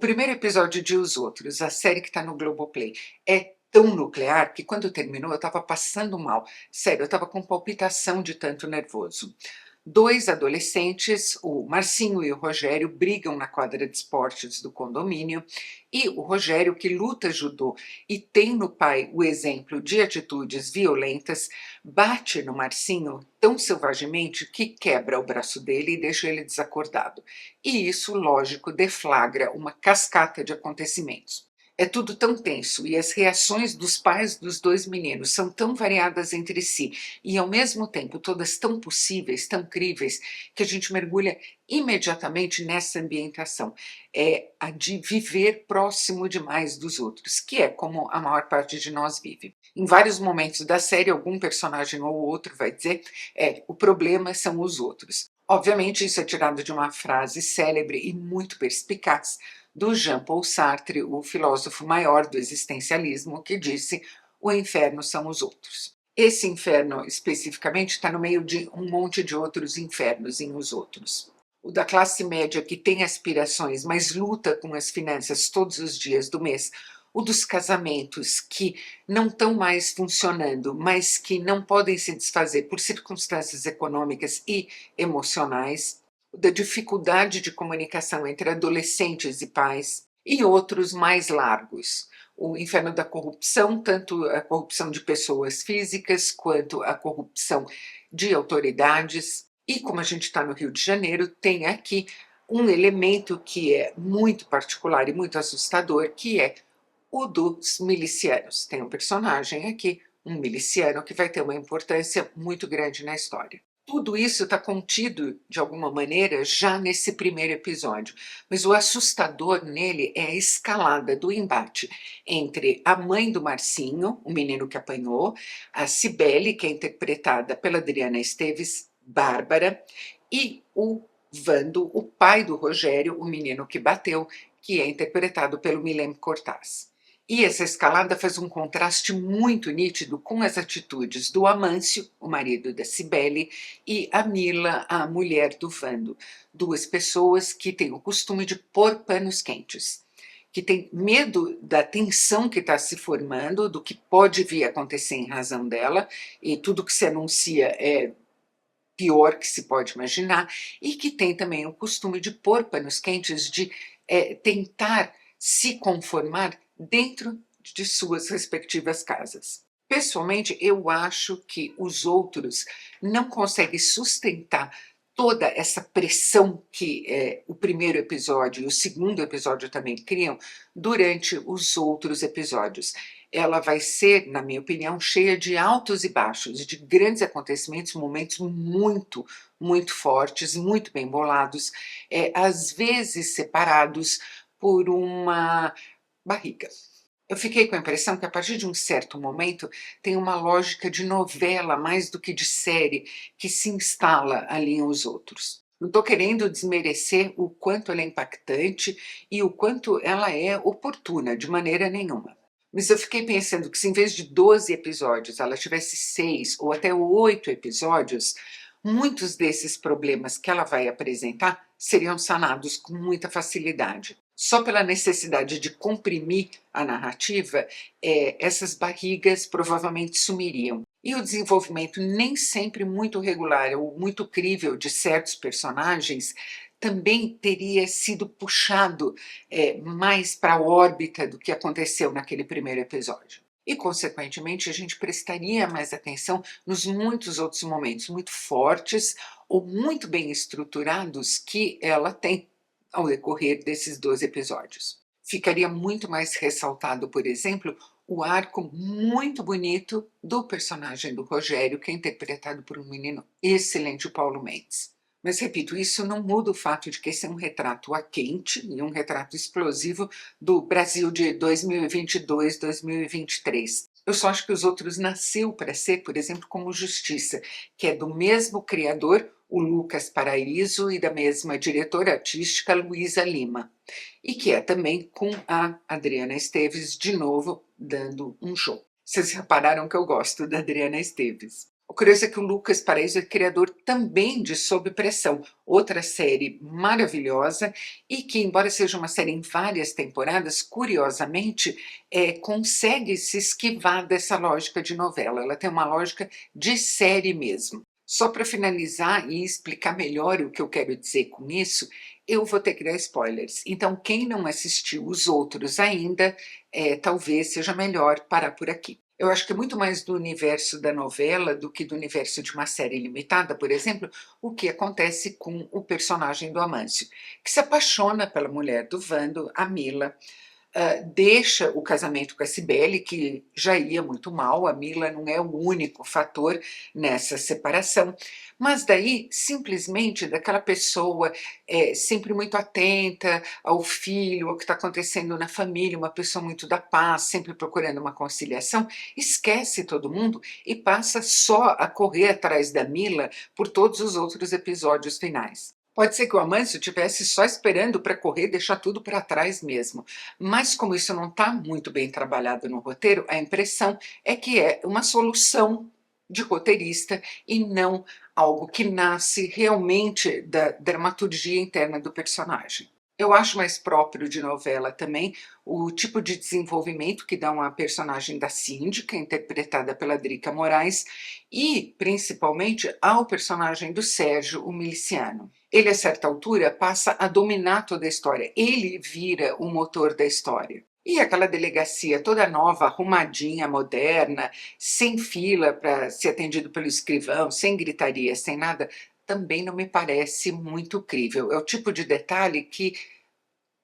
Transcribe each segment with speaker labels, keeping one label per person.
Speaker 1: primeiro episódio de Os Outros, a série que está no Globoplay, é tão nuclear que quando terminou eu estava passando mal. Sério, eu estava com palpitação de tanto nervoso. Dois adolescentes, o Marcinho e o Rogério, brigam na quadra de esportes do condomínio e o Rogério, que luta judô e tem no pai o exemplo de atitudes violentas, bate no Marcinho tão selvagemente que quebra o braço dele e deixa ele desacordado. E isso, lógico, deflagra uma cascata de acontecimentos. É tudo tão tenso e as reações dos pais dos dois meninos são tão variadas entre si e, ao mesmo tempo, todas tão possíveis, tão críveis, que a gente mergulha imediatamente nessa ambientação. É a de viver próximo demais dos outros, que é como a maior parte de nós vive. Em vários momentos da série, algum personagem ou outro vai dizer: o problema são os outros. Obviamente, isso é tirado de uma frase célebre e muito perspicaz do Jean-Paul Sartre, o filósofo maior do existencialismo, que disse: o inferno são os outros. Esse inferno, especificamente, está no meio de um monte de outros infernos em Os Outros. O da classe média que tem aspirações, mas luta com as finanças todos os dias do mês. O dos casamentos que não estão mais funcionando, mas que não podem se desfazer por circunstâncias econômicas e emocionais, da dificuldade de comunicação entre adolescentes e pais, e outros mais largos. O inferno da corrupção, tanto a corrupção de pessoas físicas quanto a corrupção de autoridades. E como a gente está no Rio de Janeiro, tem aqui um elemento que é muito particular e muito assustador, que é o dos milicianos. Tem um personagem aqui, um miliciano, que vai ter uma importância muito grande na história. Tudo isso está contido, de alguma maneira, já nesse primeiro episódio. Mas o assustador nele é a escalada do embate entre a mãe do Marcinho, o menino que apanhou, a Cibele, que é interpretada pela Adriana Esteves, Bárbara, e o Vando, o pai do Rogério, o menino que bateu, que é interpretado pelo Millem Cortaz. E essa escalada faz um contraste muito nítido com as atitudes do Amâncio, o marido da Cibele, e a Mila, a mulher do Vando. Duas pessoas que têm o costume de pôr panos quentes, que têm medo da tensão que está se formando, do que pode vir a acontecer em razão dela, e tudo que se anuncia é pior que se pode imaginar, e que tem também o costume de pôr panos quentes, de tentar se conformar dentro de suas respectivas casas. Pessoalmente, eu acho que Os Outros não conseguem sustentar toda essa pressão que o primeiro episódio e o segundo episódio também criam durante os outros episódios. Ela vai ser, na minha opinião, cheia de altos e baixos, de grandes acontecimentos, momentos muito, muito fortes, muito bem bolados, às vezes separados por uma barriga. Eu fiquei com a impressão que, a partir de um certo momento, tem uma lógica de novela mais do que de série que se instala ali em Os Outros. Não estou querendo desmerecer o quanto ela é impactante e o quanto ela é oportuna, de maneira nenhuma. Mas eu fiquei pensando que, se em vez de 12 episódios ela tivesse 6 ou até 8 episódios, muitos desses problemas que ela vai apresentar seriam sanados com muita facilidade. Só pela necessidade de comprimir a narrativa, essas barrigas provavelmente sumiriam. E o desenvolvimento nem sempre muito regular ou muito crível de certos personagens também teria sido puxado mais para a órbita do que aconteceu naquele primeiro episódio. E, consequentemente, a gente prestaria mais atenção nos muitos outros momentos muito fortes ou muito bem estruturados que ela tem ao decorrer desses 12 episódios. Ficaria muito mais ressaltado, por exemplo, o arco muito bonito do personagem do Rogério, que é interpretado por um menino excelente, o Paulo Mendes. Mas, repito, isso não muda o fato de que esse é um retrato a quente e um retrato explosivo do Brasil de 2022, 2023. Eu só acho que Os Outros nasceu para ser, por exemplo, como Justiça, que é do mesmo criador, o Lucas Paraíso, e da mesma diretora artística, Luísa Lima, e que é também com a Adriana Esteves, de novo, dando um show. Vocês repararam que eu gosto da Adriana Esteves. O curioso é que o Lucas Paraíso é criador também de Sob Pressão, outra série maravilhosa e que, embora seja uma série em várias temporadas, curiosamente, consegue se esquivar dessa lógica de novela. Ela tem uma lógica de série mesmo. Só para finalizar e explicar melhor o que eu quero dizer com isso, eu vou ter que dar spoilers. Então, quem não assistiu os outros ainda, talvez seja melhor parar por aqui. Eu acho que é muito mais do universo da novela do que do universo de uma série limitada, por exemplo, o que acontece com o personagem do Amâncio, que se apaixona pela mulher do Vando, a Mila, deixa o casamento com a Cibele, que já ia muito mal, a Mila não é o único fator nessa separação, mas daí, simplesmente, daquela pessoa sempre muito atenta ao filho, ao que está acontecendo na família, uma pessoa muito da paz, sempre procurando uma conciliação, esquece todo mundo e passa só a correr atrás da Mila por todos os outros episódios finais. Pode ser que o Amâncio estivesse só esperando para correr e deixar tudo para trás mesmo, mas como isso não está muito bem trabalhado no roteiro, a impressão é que é uma solução de roteirista e não algo que nasce realmente da dramaturgia interna do personagem. Eu acho mais próprio de novela também o tipo de desenvolvimento que dá uma personagem da síndica, interpretada pela Drica Moraes, e, principalmente, ao personagem do Sérgio, o miliciano. Ele, a certa altura, passa a dominar toda a história. Ele vira o motor da história. E aquela delegacia toda nova, arrumadinha, moderna, sem fila para ser atendido pelo escrivão, sem gritaria, sem nada, também não me parece muito crível. É o tipo de detalhe que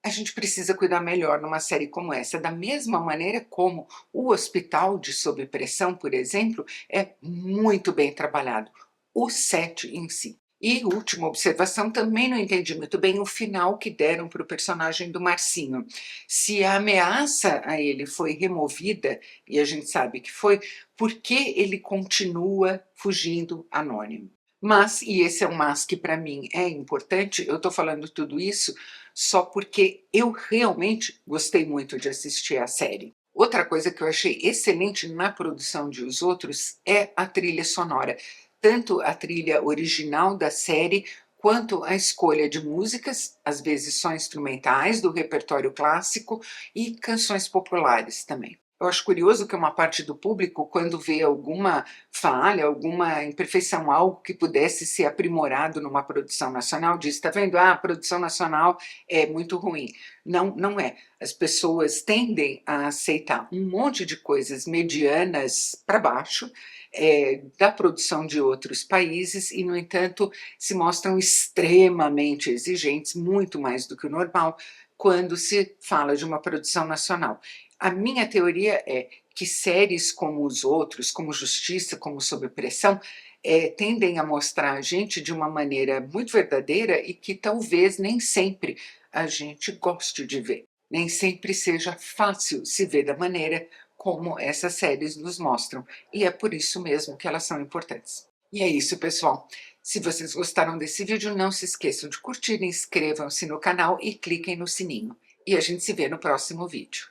Speaker 1: a gente precisa cuidar melhor numa série como essa, da mesma maneira como o Hospital de Sob Pressão, por exemplo, é muito bem trabalhado, o set em si. E última observação, também não entendi muito bem o final que deram para o personagem do Marcinho. Se a ameaça a ele foi removida, e a gente sabe que foi, por que ele continua fugindo anônimo? Mas, e esse é um mas que para mim é importante, eu estou falando tudo isso só porque eu realmente gostei muito de assistir a série. Outra coisa que eu achei excelente na produção de Os Outros é a trilha sonora, tanto a trilha original da série, quanto a escolha de músicas, às vezes só instrumentais, do repertório clássico, e canções populares também. Eu acho curioso que uma parte do público, quando vê alguma falha, alguma imperfeição, algo que pudesse ser aprimorado numa produção nacional, diz: está vendo? Ah, a produção nacional é muito ruim. Não, não é. As pessoas tendem a aceitar um monte de coisas medianas para baixo da produção de outros países e, no entanto, se mostram extremamente exigentes, muito mais do que o normal, quando se fala de uma produção nacional. A minha teoria é que séries como Os Outros, como Justiça, como Sob Pressão, tendem a mostrar a gente de uma maneira muito verdadeira e que talvez nem sempre a gente goste de ver. Nem sempre seja fácil se ver da maneira como essas séries nos mostram. E é por isso mesmo que elas são importantes. E é isso, pessoal. Se vocês gostaram desse vídeo, não se esqueçam de curtir, inscrevam-se no canal e cliquem no sininho. E a gente se vê no próximo vídeo.